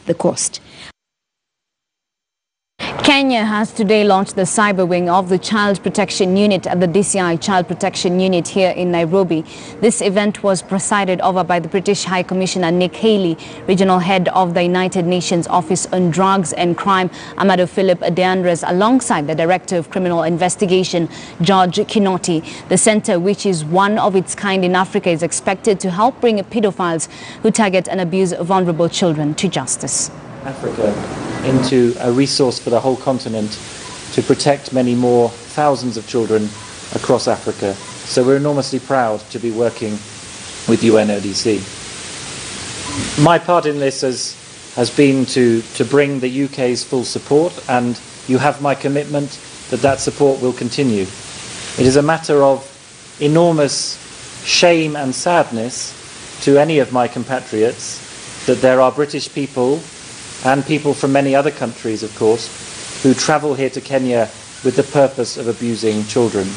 the cost. Kenya has today launched the cyber wing of the Child Protection Unit at the DCI Child Protection Unit here in Nairobi. This event was presided over by the British High Commissioner Nick Haley, Regional Head of the United Nations Office on Drugs and Crime, Amado Philip Adeandres, alongside the Director of Criminal Investigation, George Kinoti. The center, which is one of its kind in Africa, is expected to help bring pedophiles who target and abuse vulnerable children to justice. Africa into a resource for the whole continent to protect many more thousands of children across Africa. So we're enormously proud to be working with UNODC. My part in this has been to bring the UK's full support, and you have my commitment that that support will continue. It is a matter of enormous shame and sadness to any of my compatriots that there are British people and people from many other countries, of course, who travel here to Kenya with the purpose of abusing children.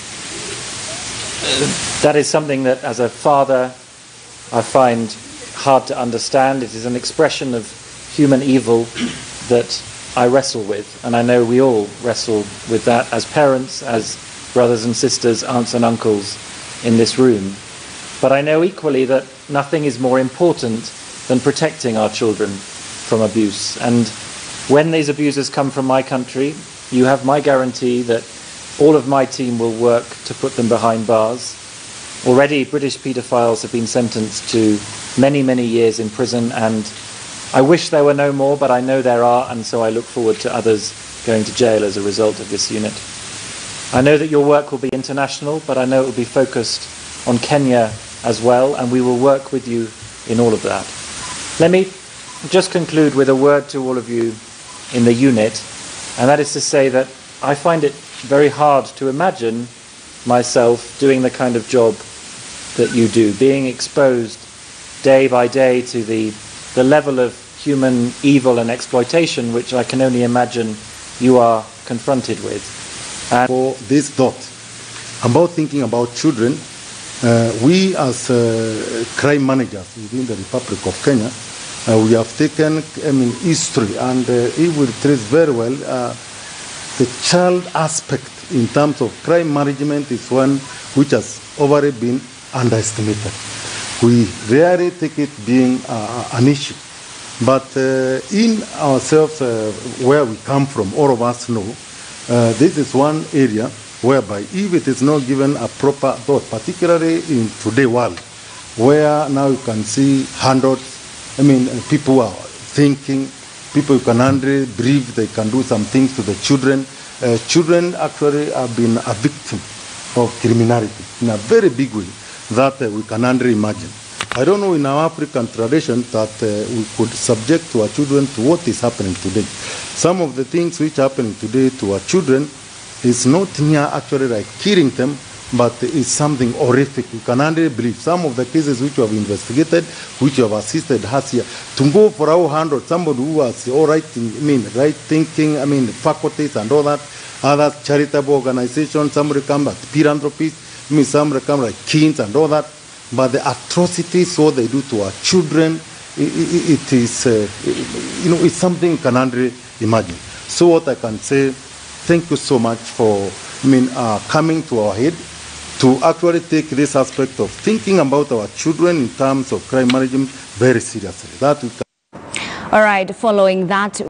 That is something that, as a father, I find hard to understand. It is an expression of human evil that I wrestle with, and I know we all wrestle with that as parents, as brothers and sisters, aunts and uncles in this room. But I know equally that nothing is more important than protecting our children from abuse. And when these abusers come from my country, you have my guarantee that all of my team will work to put them behind bars. Already British paedophiles have been sentenced to many, many years in prison, and I wish there were no more, but I know there are, and so I look forward to others going to jail as a result of this unit. I know that your work will be international, but I know it will be focused on Kenya as well, and we will work with you in all of that. Let me just conclude with a word to all of you in the unit, and that is to say that I find it very hard to imagine myself doing the kind of job that you do, being exposed day by day to the level of human evil and exploitation which I can only imagine you are confronted with. And for this thought about thinking about children, we as crime managers within the Republic of Kenya, we have taken history, and it will trace very well the child aspect in terms of crime management is one which has already been underestimated. We rarely take it being an issue. But in ourselves, where we come from, all of us know, this is one area whereby if it is not given a proper thought, particularly in today's world, where now you can see hundreds, people are thinking, people can hardly believe they can do some things to the children. Children actually have been a victim of criminality in a very big way that we can hardly imagine. I don't know in our African tradition that we could subject to our children to what is happening today. Some of the things which are happening today to our children is not near actually like killing them, but it's something horrific. You can hardly believe. Some of the cases which we have investigated, which we have assisted us here, to go for our 100, somebody who has all right thinking, faculties and all that, other charitable organizations, somebody come like philanthropists, some come like kings and all that. But the atrocities what they do to our children, it is, it's something you can hardly imagine. So what I can say, thank you so much for, coming to our head to actually take this aspect of thinking about our children in terms of crime management very seriously. That we can. All right, following that.